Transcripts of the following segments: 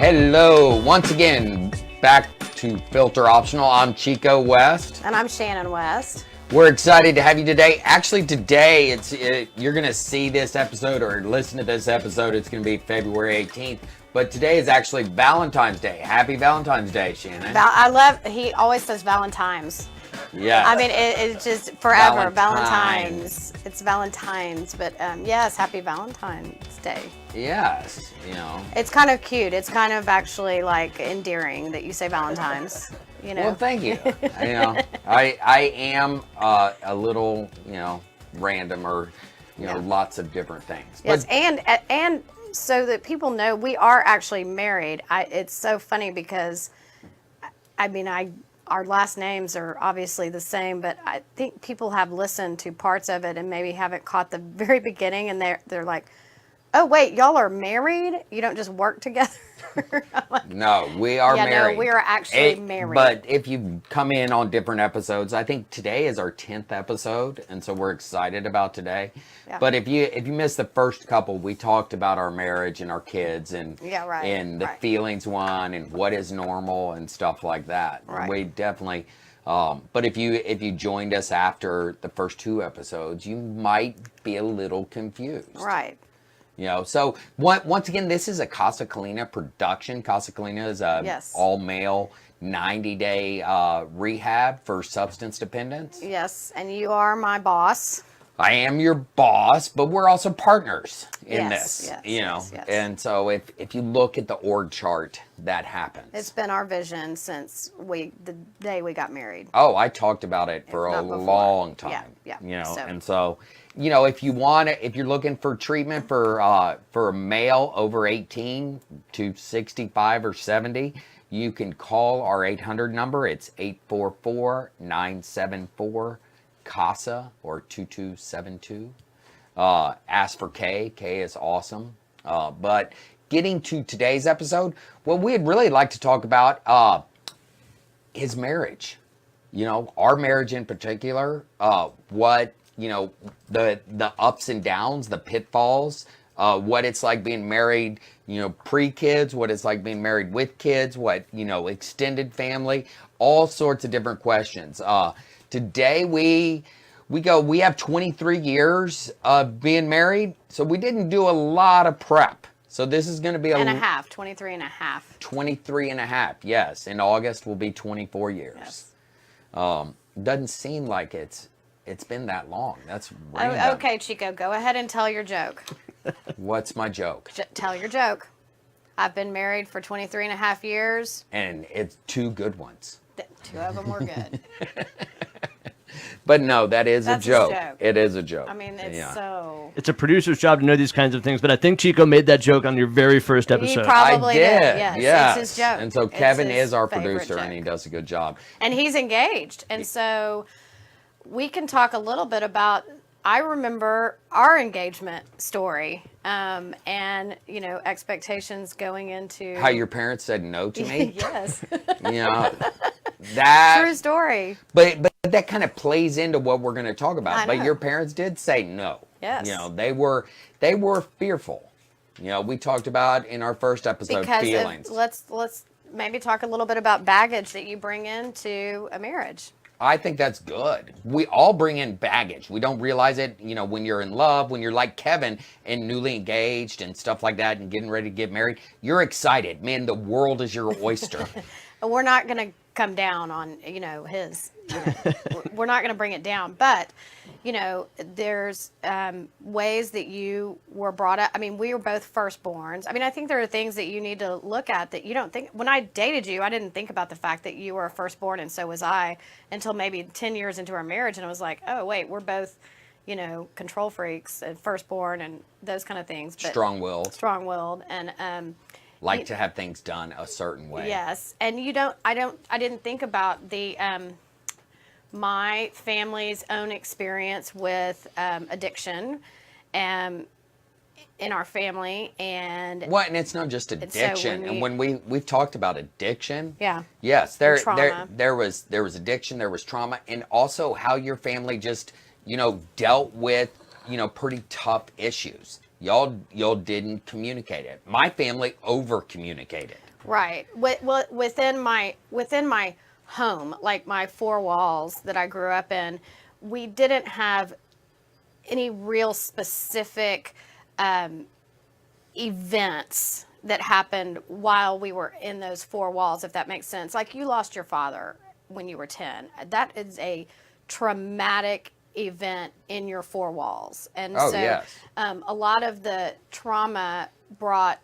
Hello, once again, back to Filter Optional. I'm Chico West. And I'm Shannon West. We're excited to have you today. Actually, today, you're going to see this episode or listen to this episode. It's going to be February 18th. But today is actually Valentine's Day. Happy Valentine's Day, Shannon. I love, he always says Valentine's. Yeah. I mean, it's just forever. Valentine's. It's Valentine's. But yes, happy Valentine's Day. Yes, you know. It's kind of cute. It's kind of actually like endearing that you say Valentine's. You know. Well, thank you. I am a little, random or, lots of different things. Yes, but, and so that people know we are actually married. It's so funny because, our last names are obviously the same, but I think people have listened to parts of it and maybe haven't caught the very beginning, and they're like, "Oh wait, y'all are married? You don't just work together?" Like, no, we are married. No, we are actually married. But if you come in on different episodes, I think today is our 10th episode, and so we're excited about today. Yeah. But if you missed the first couple, we talked about our marriage and our kids and and the feelings one and what is normal and stuff like that. Right. We definitely. But if you joined us after the first two episodes, you might be a little confused. Right. So once again, this is a Casa Colina production. Casa Colina is a all-male 90-day rehab for substance dependence. Yes, and you are my boss. I am your boss, but we're also partners in this. Yes. And so if you look at the org chart, that happens. It's been our vision since the day we got married. Oh, I talked about it for a long time. Yeah. And so. If you're looking for treatment for a male over 18 to 65 or 70, you can call our 800 number. It's 844-974-CASA or 2272. Ask for Kay. Kay is awesome. But getting to today's episode, what we'd really like to talk about is marriage. Our marriage in particular, the ups and downs, the pitfalls, what it's like being married, pre-kids, what it's like being married with kids, extended family, all sorts of different questions. Today we have 23 years of being married, so we didn't do a lot of prep. So this is going to be 23 and a half. 23 and a half, yes. In August will be 24 years. Yes. Doesn't seem like it's been that long. That's random. Okay, Chico, go ahead and tell your joke. What's my joke? Tell your joke. I've been married for 23 and a half years. And it's two good ones. Two of them were good. But no, that's a joke. A joke. It is a joke. I mean, so... It's a producer's job to know these kinds of things, but I think Chico made that joke on your very first episode. He probably did. Yes. It's his joke. And so Kevin is our producer, and he does a good job. And he's engaged. And so... we can talk a little bit about, I remember our engagement story, and, expectations going into... How your parents said no to me? Yes. That... true story. But that kind of plays into what we're going to talk about. But your parents did say no. Yes. They were fearful. We talked about in our first episode feelings. Let's maybe talk a little bit about baggage that you bring into a marriage. I think that's good. We all bring in baggage. We don't realize it, when you're in love, when you're like Kevin and newly engaged and stuff like that and getting ready to get married, you're excited. Man, the world is your oyster. We're not going to come down on, his, we're not going to bring it down. But, there's ways that you were brought up. I mean, we were both firstborns. I mean, I think there are things that you need to look at that you don't think. When I dated you, I didn't think about the fact that you were a firstborn and so was I until maybe 10 years into our marriage. And I was like, oh, wait, we're both, control freaks and firstborn and those kind of things. But strong-willed. And, like to have things done a certain way. Yes. And I didn't think about the, my family's own experience with addiction in our family. And it's not just addiction. And when we've talked about addiction. Yeah. Yes, there was addiction, there was trauma, and also how your family just, dealt with, pretty tough issues. Y'all didn't communicate it. My family over communicated. Right. Within my home, like my four walls that I grew up in, we didn't have any real specific events that happened while we were in those four walls, if that makes sense. Like you lost your father when you were 10. That is a traumatic event in your four walls. And Oh, so yes. a lot of the trauma brought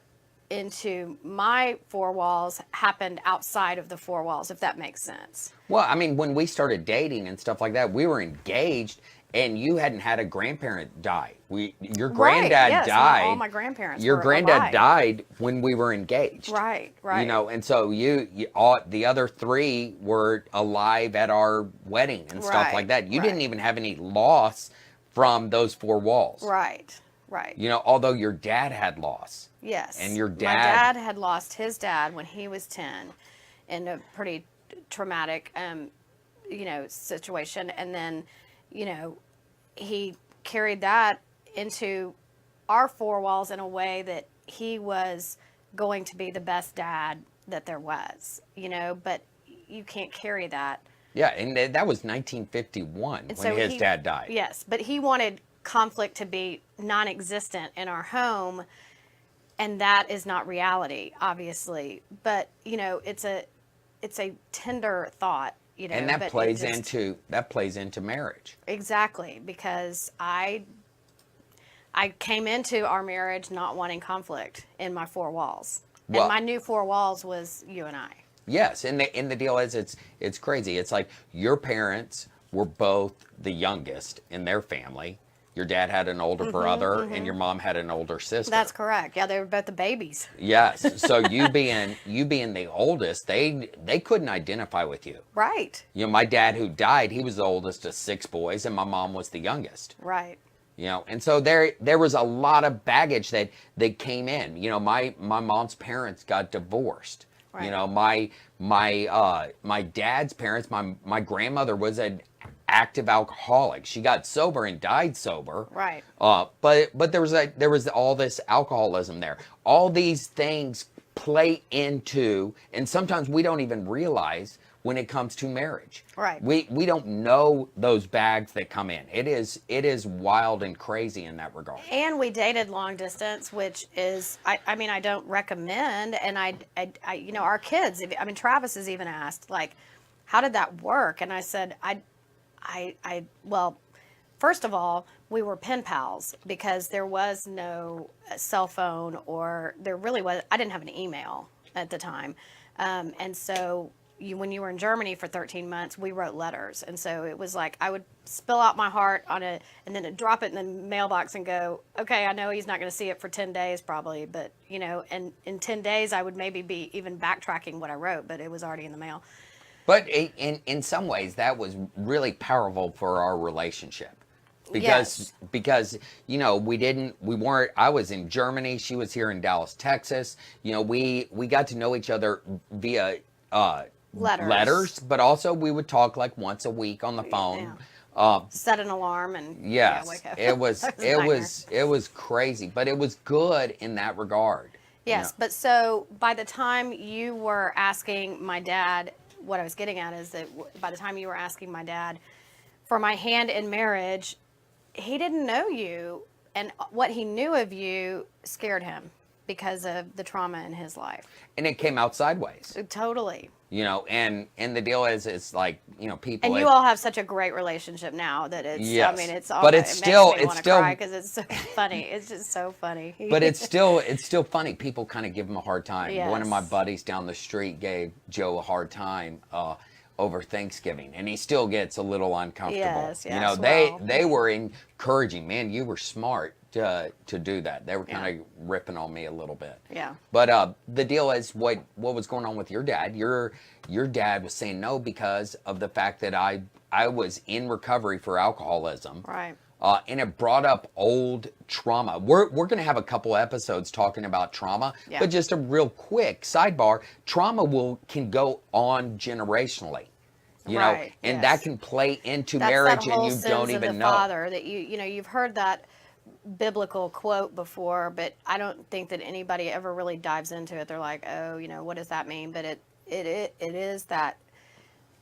into my four walls happened outside of the four walls, if that makes sense. Well, I mean, when we started dating and stuff like that, we were engaged, and you hadn't had a grandparent die. Your Right, granddad yes, died. all my grandparents Your were granddad alive. died when we were engaged. Right, right. You know, and so all the other three were alive at our wedding and stuff Right, like that. You right. didn't even have any loss from those four walls. Right, right. You know, although your dad had loss. Yes. And your My dad- dad had lost his dad when he was 10 in a pretty traumatic, situation. And then, he carried that into our four walls in a way that he was going to be the best dad that there was, but you can't carry that. Yeah, and that was 1951 And when so his dad died. Yes, but he wanted conflict to be non-existent in our home, and that is not reality, obviously. But it's a tender thought, And that but it plays just- into marriage. exactly, because I came into our marriage not wanting conflict in my four walls, Well- and my new four walls was you and I. Yes, and the deal is it's crazy. It's like your parents were both the youngest in their family. Your dad had an older brother, and your mom had an older sister. That's correct. Yeah, they were both the babies. Yes. So you being the oldest, they couldn't identify with you. Right. You know, my dad who died, he was the oldest of 6 boys, and my mom was the youngest. Right. You know, and so there was a lot of baggage that came in. You know, my mom's parents got divorced. Right. You know, my dad's parents, my grandmother was an active alcoholic. She got sober and died sober. Right. But there was all this alcoholism there. All these things play into, and sometimes we don't even realize when it comes to marriage. Right. We don't know those bags that come in. It is wild and crazy in that regard. And we dated long distance, which is, I mean, I don't recommend. And I our kids, Travis has even asked, like, how did that work? And I said, well, first of all, we were pen pals because there was no cell phone, or there really was, I didn't have an email at the time. And so when you were in Germany for 13 months, we wrote letters. And so it was like I would spill out my heart and then drop it in the mailbox and go, okay, I know he's not going to see it for 10 days probably, but, and in 10 days I would maybe be even backtracking what I wrote, but it was already in the mail. But in some ways, that was really powerful for our relationship. Yes. Because we weren't, I was in Germany, she was here in Dallas, Texas. We got to know each other via letters, but also we would talk like once a week on the phone. Yeah. Set an alarm and Yes, wake up. it was That a nightmare. it was crazy, but it was good in that regard. Yes, but so by the time you were asking my dad, what I was getting at is that by the time you were asking my dad for my hand in marriage, he didn't know you, and what he knew of you scared him because of the trauma in his life. And it came out sideways. Totally. And the deal is, it's like, people. And you all have such a great relationship now that it's. Yes. I mean, it's all. But it's it still- makes me it's want to still- cry because it's so funny. It's just so funny. But it's still funny. People kind of give him a hard time. One of my Yes. buddies down the street gave Joe a hard time over Thanksgiving, and he still gets a little uncomfortable. Yes, yes, they well. were encouraging, man, you were smart to do that. They were kind of ripping on me a little bit. Yeah. But the deal is, what was going on with your dad? Your dad was saying no because of the fact that I was in recovery for alcoholism. Right. And it brought up old trauma. We're going to have a couple episodes talking about trauma, Yeah. but just a real quick sidebar: trauma can go on generationally, Right, and yes. that can play into That's marriage, that whole and you sins don't of even the know. father that you've heard that biblical quote before, but I don't think that anybody ever really dives into it. They're like, oh, what does that mean? But it is that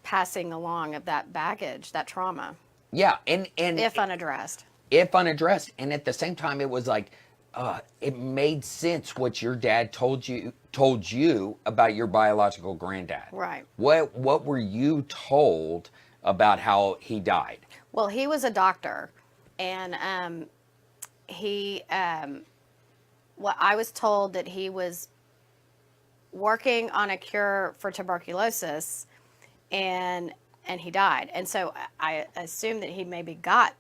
passing along of that baggage, that trauma, Yeah, and if unaddressed. if unaddressed, and at the same time, it was like it made sense what your dad told you about your biological granddad. Right. What were you told about how he died? Well, he was a doctor, and he well, I was told that he was working on a cure for tuberculosis, and he died. And so I assumed that he maybe got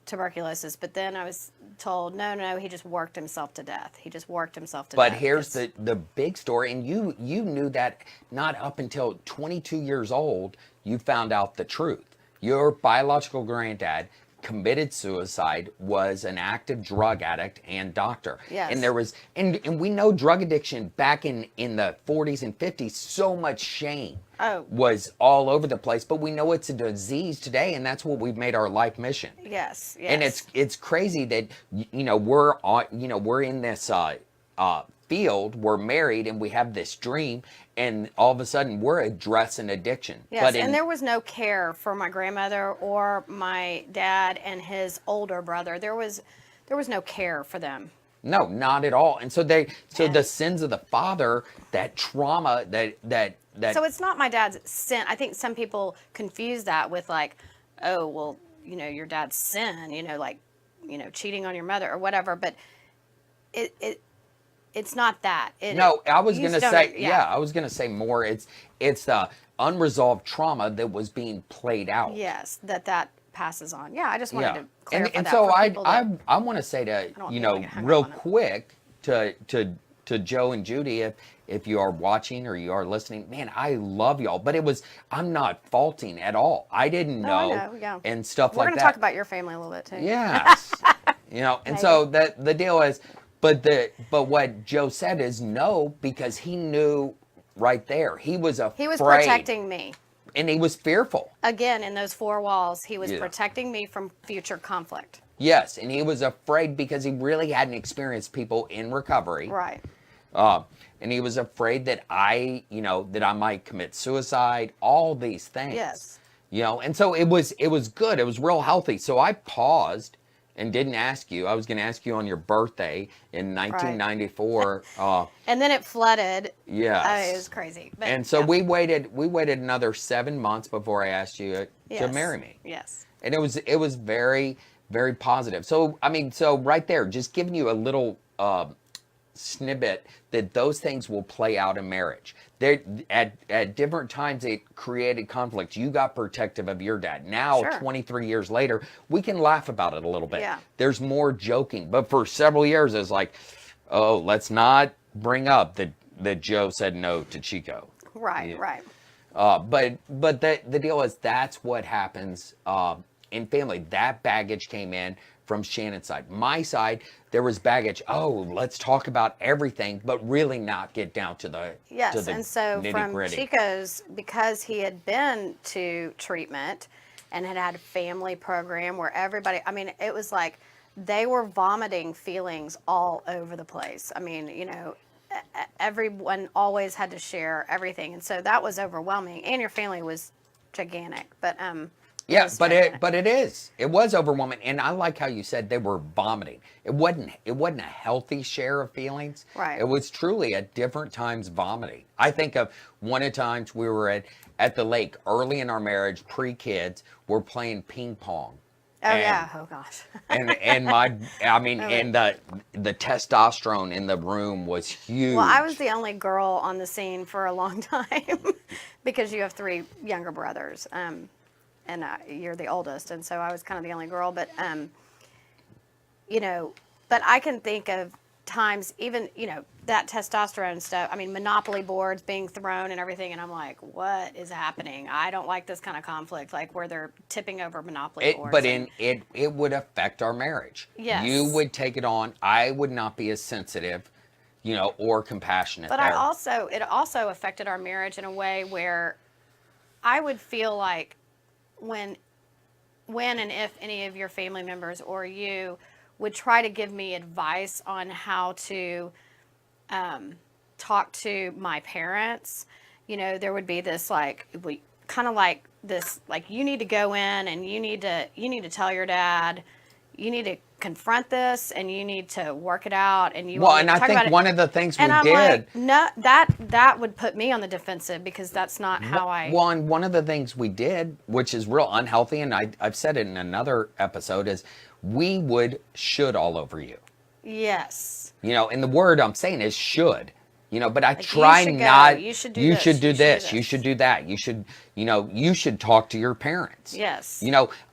tuberculosis, but then I was told no, he just worked himself to death. He just worked himself to But death. here's the big story, and you knew that not up until 22 years old you found out the truth. Your biological granddad committed suicide, was an active drug addict and doctor. Yes. And there was and we know drug addiction back in the 40s and 50s, so much shame was all over the place, but we know it's a disease today, and that's what we've made our life mission. Yes. And it's crazy that we're in this field, we're married, and we have this dream, and all of a sudden we're addressing addiction. Yes, and there was no care for my grandmother or my dad and his older brother. There was no care for them. No, not at all. And so the sins of the father, that trauma, that So it's not my dad's sin. I think some people confuse that with like, oh, well, your dad's sin, like, cheating on your mother or whatever, but it's not that. No, I was going to say, yeah. I was going to say more. It's the unresolved trauma that was being played out. Yes, that passes on. Yeah, I just wanted to clarify and that. so for people that, I want to say to, real quick to Joe and Judy, if you are watching or you are listening, man, I love y'all. But I'm not faulting at all. I didn't know, I know, yeah. and stuff We're like that. going to talk about your family a little bit too. Yes. And Maybe. so the deal is, but what Joe said is no, because he knew right there. He was afraid. He was protecting me. And he was fearful. Again, in those four walls, he was Yeah. protecting me from future conflict. Yes, and he was afraid because he really hadn't experienced people in recovery. Right. And he was afraid that I might commit suicide, all these things. Yes. And so it was good. It was real healthy. So I paused and didn't ask you. I was going to ask you on your birthday in 1994. And then it flooded. Yes. It was crazy. But, And so yeah. we waited another 7 months before I asked you to marry me. Yes. And it was very, very positive. So, so right there, just giving you a little snippet that those things will play out in marriage. At different times it created conflict. You got protective of your dad. Now, Sure. 23 years later, we can laugh about it a little bit. Yeah. There's more joking. But for several years, it's like, oh, let's not bring up that Joe said no to Chico. Right, Yeah. right. But the deal is, that's what happens in family. That baggage came in from Shannon's side. My side, there was baggage. Oh, let's talk about everything, but really not get down to the Yes, and so from nitty-gritty. Chico's, because he had been to treatment and had a family program where everybody, it was like they were vomiting feelings all over the place. Everyone always had to share everything, and so that was overwhelming. And your family was gigantic, but Yeah, but it was overwhelming, and I like how you said they were vomiting. It wasn't a healthy share of feelings. Right. It was truly at different times vomiting. I think of one of the times we were at the lake early in our marriage, pre-kids, we're playing ping pong. Oh yeah, oh gosh. and the testosterone in the room was huge. Well, I was the only girl on the scene for a long time because you have three younger brothers. And you're the oldest, and so I was kind of the only girl. But but I can think of times, even that testosterone stuff. Monopoly boards being thrown and everything, and I'm like, what is happening? I don't like this kind of conflict, like where they're tipping over Monopoly boards. But it would affect our marriage. Yes. You would take it on. I would not be as sensitive, or compassionate. But there. it also affected our marriage in a way where I would feel like when and if any of your family members or you would try to give me advice on how to talk to my parents, there would be this like we kind of like this like you need to go in and you need to tell your dad, you need to confront this and you need to work it out and you Well, all need and to I talk about think it. one of the things we And I'm did. like, no, that would put me on the defensive because that's not how I. Well, and one of the things we did, which is real unhealthy, and I've said it in another episode, is we should all over you. Yes. And the word I'm saying is should. But I Like, try you should go, not. you should do you this, should do you should do this. You this. should do that. You should talk to your parents. Yes.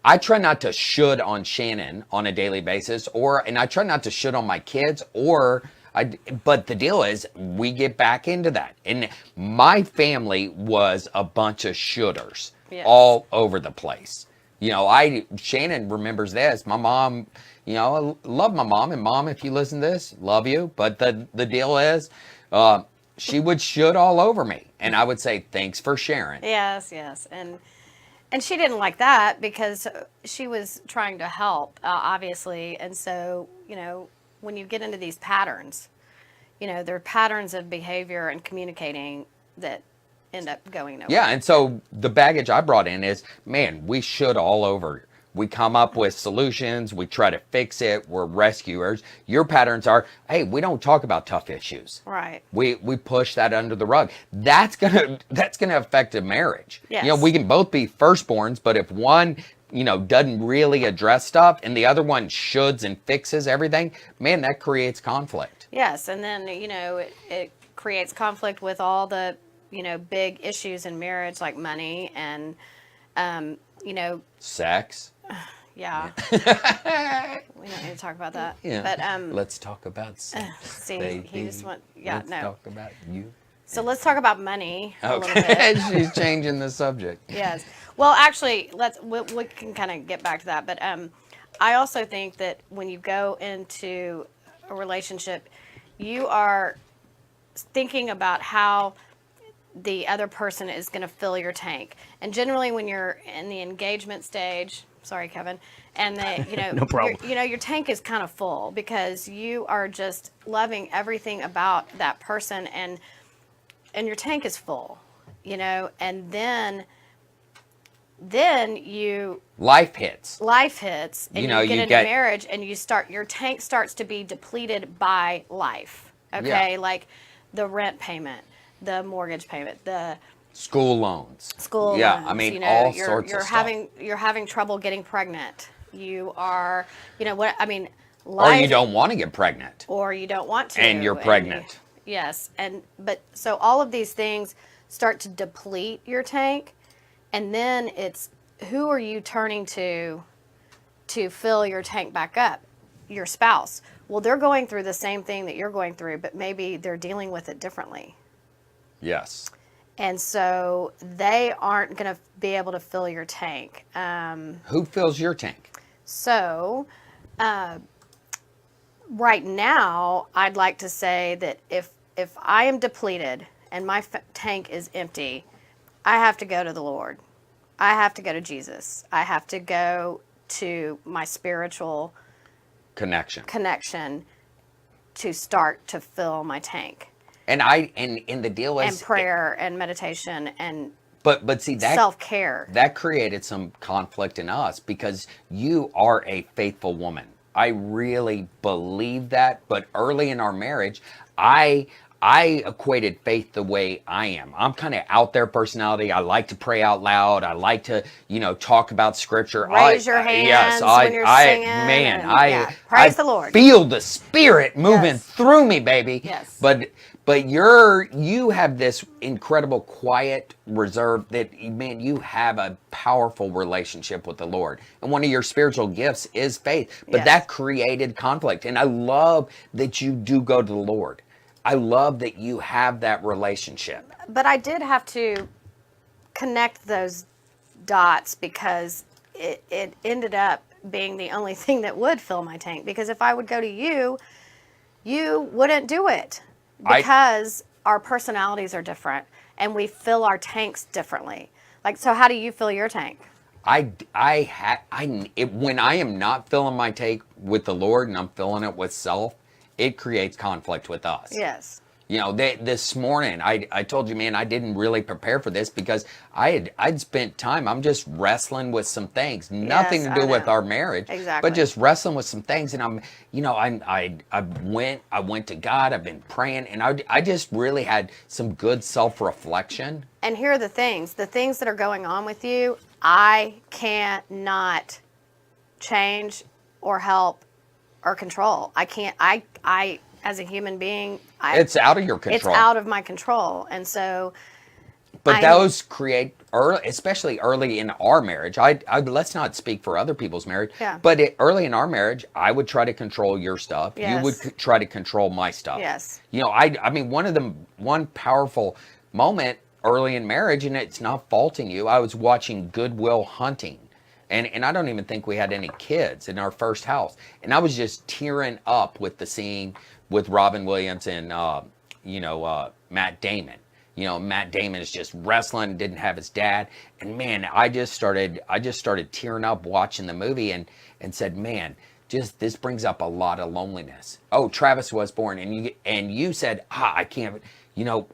I try not to should on Shannon on a daily basis, and I try not to should on my kids, but the deal is we get back into that. And my family was a bunch of shoulders all over the place. Shannon remembers this. My mom, I love my mom, and Mom, if you listen to this, love you. But the deal is, she would should all over me, and I would say, thanks for sharing. Yes, yes. And she didn't like that because she was trying to help, obviously. And so, when you get into these patterns, there are patterns of behavior and communicating that end up going nowhere. Yeah, and so the baggage I brought in is, man, we should all over. We come up with solutions. We try to fix it. We're rescuers. Your patterns are, hey, we don't talk about tough issues. Right. We push that under the rug. That's gonna affect a marriage. Yes. We can both be firstborns, but if one, doesn't really address stuff and the other one shoulds and fixes everything, man, that creates conflict. Yes, and then, it creates conflict with all the, big issues in marriage like money and, Sex. yeah. We don't need to talk about that. Yeah. But let's talk about sex. see, baby. he just went. Yeah, Let's no. talk about you. So let's talk about money a little bit. Okay, she's changing the subject. Yes. Well, actually, we can kind of get back to that. But I also think that when you go into a relationship, you are thinking about how the other person is going to fill your tank. And generally, when you're in the engagement stage, sorry, Kevin, and No problem. your tank is kind of full because you are just loving everything about that person, and your tank is full, and then Life hits. and You you get into marriage and your tank starts to be depleted by life. Okay. Yeah. Like the rent payment, the mortgage payment, the School loans. yeah, I mean, all sorts of stuff. You're having trouble getting pregnant. You are, Or life, you don't want to get pregnant. or you don't want to, And you're pregnant. Yes, but so all of these things start to deplete your tank, and then it's who are you turning to fill your tank back up? Your spouse. Well, they're going through the same thing that you're going through, but maybe they're dealing with it differently. Yes. And so they aren't going to be able to fill your tank. Who fills your tank? So, right now, I'd like to say that if I am depleted and my tank is empty, I have to go to the Lord. I have to go to Jesus. I have to go to my spiritual connection to start to fill my tank. And the deal is, And prayer and meditation and but see that self-care. that created some conflict in us because you are a faithful woman. I really believe that, but early in our marriage, I equated faith the way I am. I'm kind of out there personality. I like to pray out loud. I like to, talk about scripture. Raise your hands when you're singing. Praise the Lord. Feel the Spirit moving Yes. through me, baby. Yes. But you have this incredible quiet reserve that, man, you have a powerful relationship with the Lord. And one of your spiritual gifts is faith. But Yes. that created conflict. And I love that you do go to the Lord. I love that you have that relationship. But I did have to connect those dots because it ended up being the only thing that would fill my tank. Because if I would go to you, you wouldn't do it. Because our personalities are different and we fill our tanks differently. Like, so how do you fill your tank? when I am not feeling my take with the Lord and I'm feeling it with self, it creates conflict with us. Yes. You know, this morning, I told you, man, I didn't really prepare for this because I'd spent time. I'm just wrestling with some things, nothing Yes, to I do with know. our marriage, Exactly. but just wrestling with some things. And I went to God. I've been praying, and I just really had some good self-reflection. And here are the things that are going on with you, I cannot change or help or control. I can't, I as a human being, It's out of your it's control. out of my control. And so, But those create early, especially early in our marriage. Let's not speak for other people's marriage. Yeah. But early in our marriage, I would try to control your stuff. Yes. You would try to control my stuff. Yes. You know, I mean, one powerful moment early in marriage, and it's not faulting you. I was watching Good Will Hunting, and I don't even think we had any kids in our first house, and I was just tearing up with the scene with Robin Williams and Matt Damon. You know, Matt Damon is just wrestling, didn't have his dad. And man, I just started tearing up watching the movie and said, man, just this brings up a lot of loneliness. Oh, Travis was born and you said, I can't,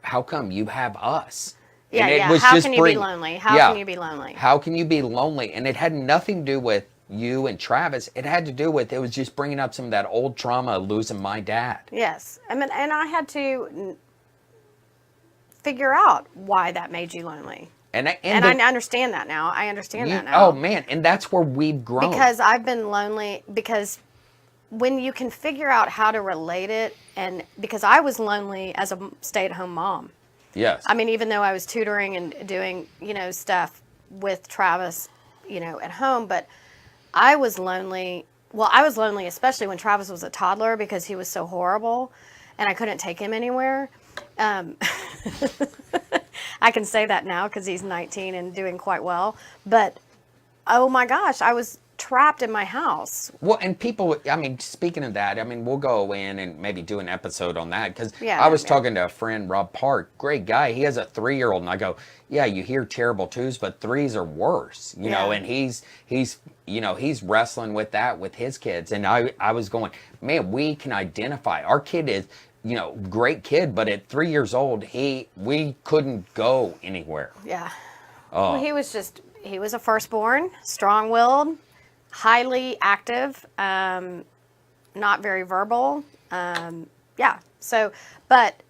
how come you have us? yeah, And it yeah. was How just can you be lonely? How can you be lonely? How can you be lonely? And it had nothing to do with you and Travis. It had to do with, it was just bringing up some of that old trauma of losing my dad. Yes. I mean, and I had to figure out why that made you lonely. And I understand that now. I understand that now. Oh man, and that's where we've grown. Because I've been lonely, because when you can figure out how to relate it, and because I was lonely as a stay-at-home mom. Yes. I mean, even though I was tutoring and doing, stuff with Travis, at home, but I was lonely. Well, I was lonely especially when Travis was a toddler because he was so horrible and I couldn't take him anywhere. I can say that now because he's 19 and doing quite well. But, oh my gosh, I was trapped in my house. Well, and people, I mean, speaking of that, I mean, we'll go in and maybe do an episode on that because I was talking to a friend, Rob Park, great guy. He has a 3-year-old, and I go, yeah, you hear terrible twos, but threes are worse, and he's wrestling with that with his kids. And I was going, man, we can identify. Our kid is, great kid, but at 3 years old, we couldn't go anywhere. Yeah. Well, he was a firstborn, strong-willed, highly active, not very verbal. Yeah. So, but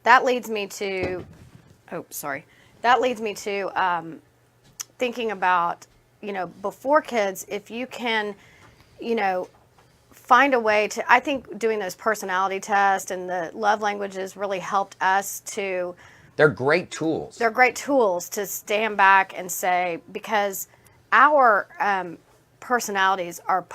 that leads me to, thinking about, before kids, if you can, find a way to, I think doing those personality tests and the love languages really helped us to. They're great tools. They're great tools to stand back and say, because our personalities are,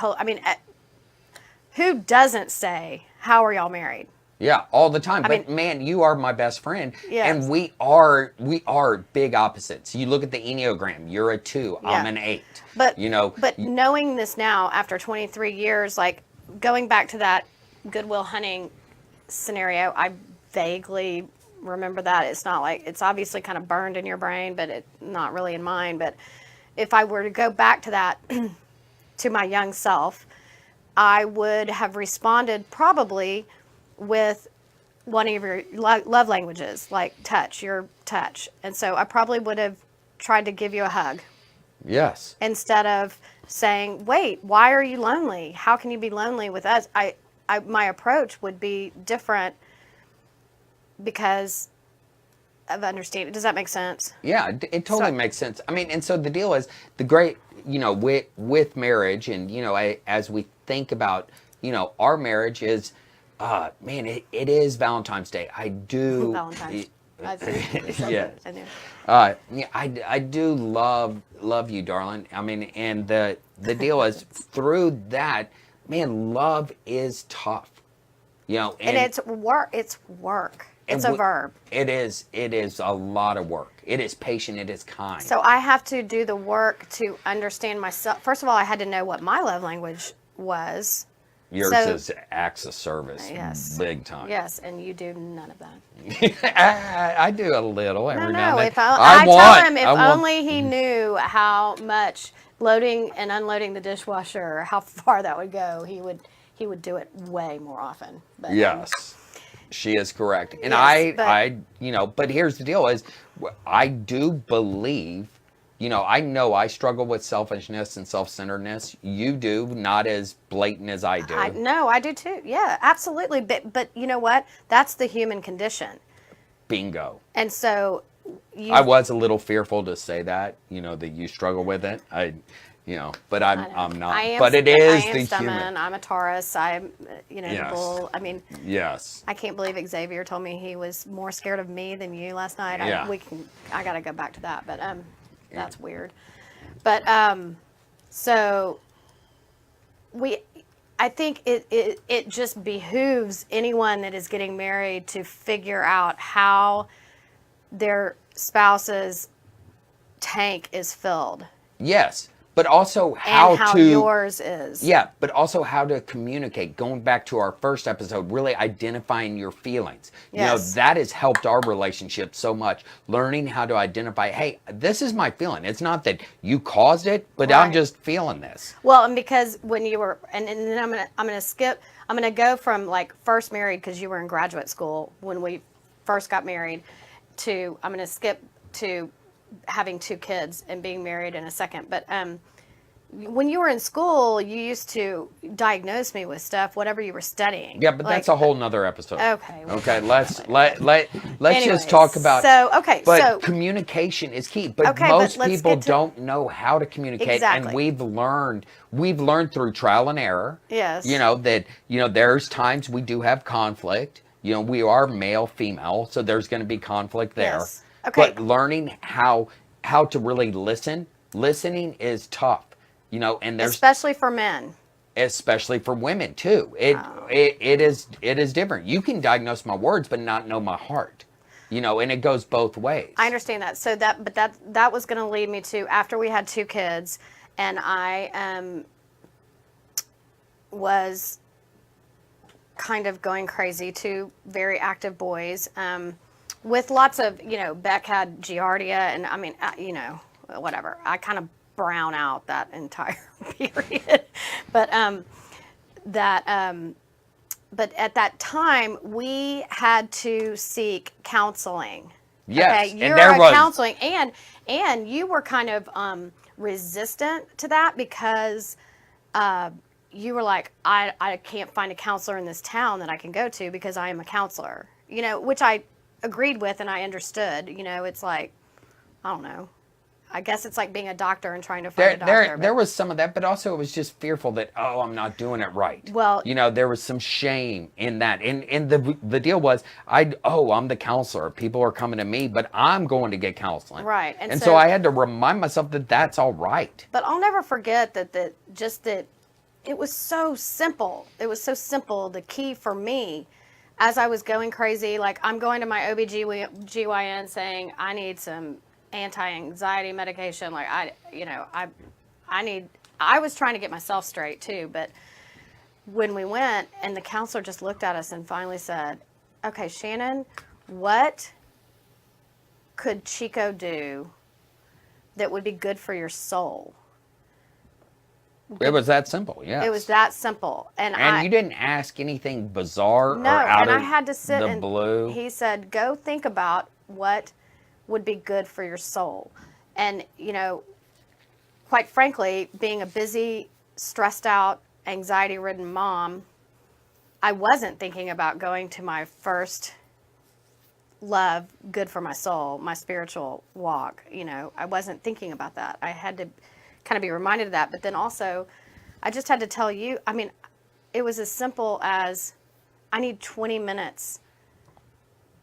who doesn't say, how are y'all married? Yeah, all the time. But man, you are my best friend. Yes. And we are big opposites. You look at the Enneagram, you're a 2, Yeah. I'm an 8. But but knowing this now after 23 years, like going back to that Good Will Hunting scenario, I vaguely remember that. It's not like, it's obviously kind of burned in your brain, but it's not really in mine. But if I were to go back to that, to my young self, I would have responded probably with one of your love languages, like your touch. And so I probably would have tried to give you a hug. Yes. Instead of saying, wait, why are you lonely? How can you be lonely with us? My approach would be different because of understanding. Does that make sense? Yeah, it totally makes sense. I mean, and so the deal is the great, with marriage and, as we think about, our marriage is, man, it is Valentine's Day. I do. Valentine's. Yeah. I do love you, darling. I mean, and the deal is through that, man, love is tough. And it's work. It's work. It's a verb. It is a lot of work. It is patient. It is kind. So I have to do the work to understand myself. First of all, I had to know what my love language was. Yours So- is acts of service. Yes. Big time. Yes, and you do none of that. I do a little every now No, and then. if I tell him if I want- only he knew how much loading and unloading the dishwasher, how far that would go, he would do it way more often. But, Yes, she is correct. And Yes, but- but here's the deal is I do believe, I know I struggle with selfishness and self-centeredness. You do, not as blatant as I do. No, I do too. Yeah, absolutely. But you know what? That's the human condition. Bingo. And so I was a little fearful to say that, that you struggle with it. But I'm not. I am, But it is I am the stubborn. human. I'm a Taurus. I'm, the Yes. bull. I mean, Yes. I can't believe Xavier told me he was more scared of me than you last night. Yeah. I got to go back to that, but that's weird. But so I think it just behooves anyone that is getting married to figure out how their spouse's tank is filled Yes. But also and how how to yours is. Yeah, but also how to communicate. Going back to our first episode, really identifying your feelings. Yes. That has helped our relationship so much. Learning how to identify, hey, this is my feeling. It's not that you caused it, but I'm Right. just feeling this. Well, and because when you were, and then I'm gonna go from like first married because you were in graduate school when we first got married, to I'm gonna skip to having 2 kids and being married in a second. But when you were in school, you used to diagnose me with stuff, whatever you were studying. Yeah, but that's a whole nother episode. Okay. Okay, let's Anyways, just talk about. But so communication is key. But Okay, but most let's people get to- don't know how to communicate, Exactly. and we've learned through trial and error. Yes. That there's times we do have conflict. We are male, female, so there's going to be conflict there. Yes. Okay. But learning how to really listen. Listening is tough. And there's especially for men. especially for women too. It is different. You can diagnose my words but not know my heart. And it goes both ways. I understand that. So that was going to lead me to after we had 2 kids, and I was kind of going crazy. 2 very active boys, with lots of Beck had Giardia, and I mean whatever. I kind of brown out that entire period, but but at that time we had to seek counseling. Yes, Okay, and there was counseling, and you were kind of resistant to that because you were like, I can't find a counselor in this town that I can go to because I am a counselor. Which I agreed with and I understood. It's like, I don't know. I guess it's like being a doctor and trying to find a doctor. there was some of that, but also it was just fearful that, I'm not doing it right. Well- there was some shame in that. And the deal was, I'm the counselor. People are coming to me, but I'm going to get counseling. Right. And so I had to remind myself that that's all right. But I'll never forget that it was so simple. It was so simple. The key for me, as I was going crazy, like I'm going to my OBGYN saying I need some anti-anxiety medication. Like I was trying to get myself straight too. But when we went and the counselor just looked at us and finally said, okay, Shannon, what could Chico do that would be good for your soul? It was that simple, yeah. It was that simple. And you didn't ask anything bizarre no, or out and of I had to sit the and blue. he said, go think about what would be good for your soul. And, quite frankly, being a busy, stressed out, anxiety-ridden mom, I wasn't thinking about going to my first love, good for my soul, my spiritual walk. I wasn't thinking about that. I had to kind of be reminded of that. But then also, I just had to tell you, it was as simple as I need 20 minutes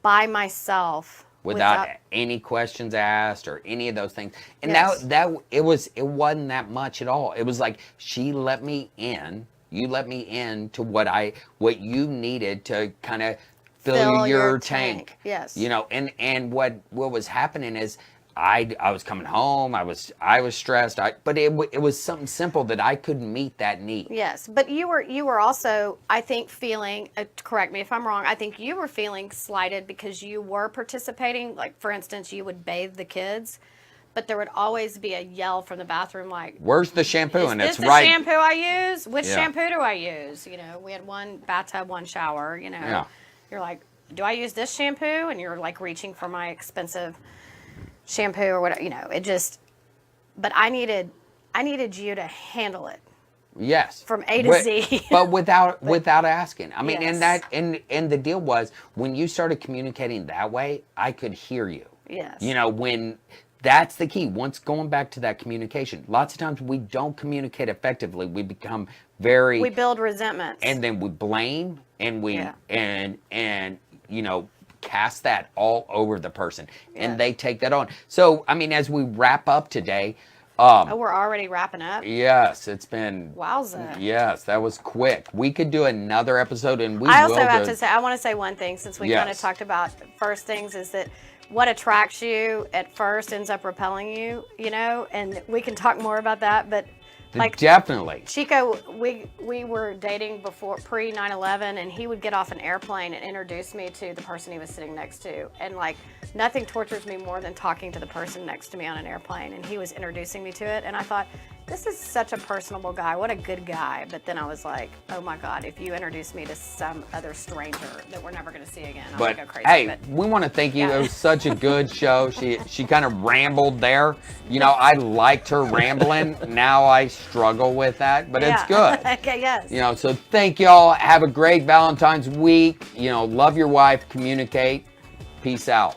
by myself without any questions asked or any of those things. And Yes. it wasn't that much at all. It was like she let me in. You let me in to what you needed to kind of fill your tank. Yes. And what was happening is I was coming home. I was stressed. But it was something simple that I couldn't meet that need. Yes, but you were also, I think, feeling. Correct me if I'm wrong. I think you were feeling slighted because you were participating. Like, for instance, you would bathe the kids, but there would always be a yell from the bathroom, like, "Where's the shampoo?" Is And this it's the right. shampoo I use? Which Yeah. shampoo do I use? You know, we had one bathtub, one shower. You know, Yeah. you're like, do I use this shampoo? And you're like reaching for my expensive shampoo or whatever. You know, it just. But I needed you to handle it Yes. from A to Z. But without asking. I mean, Yes. and the deal was when you started communicating that way, I could hear you. Yes. You know, when that's the key. Once going back to that communication, lots of times we don't communicate effectively. We become very We build resentments. and then we blame and we Yeah. and you know, cast that all over the person and Yeah. they take that on. So, I mean, as we wrap up today, Oh, we're already wrapping up. yes, it's been Wowza. yes, that was quick. We could do another episode and we I will also have do- to say, I want to say one thing since we kind of Yes. talked about first things is that what attracts you at first ends up repelling you, you know, and we can talk more about that, but like definitely. Chico, we were dating before pre 9/11, and he would get off an airplane and introduce me to the person he was sitting next to, and like nothing tortures me more than talking to the person next to me on an airplane, and he was introducing me to it, and I thought, this is such a personable guy, what a good guy. But then I was like, oh my God, if you introduce me to some other stranger that we're never going to see again, I'm But gonna go crazy. hey, But we want to thank you. Yeah. It was such a good show. She kind of rambled there. You know, I liked her rambling. Now I struggle with that, but it's good. Okay, yes. You know, so thank y'all. Have a great Valentine's week. You know, love your wife, communicate. Peace out.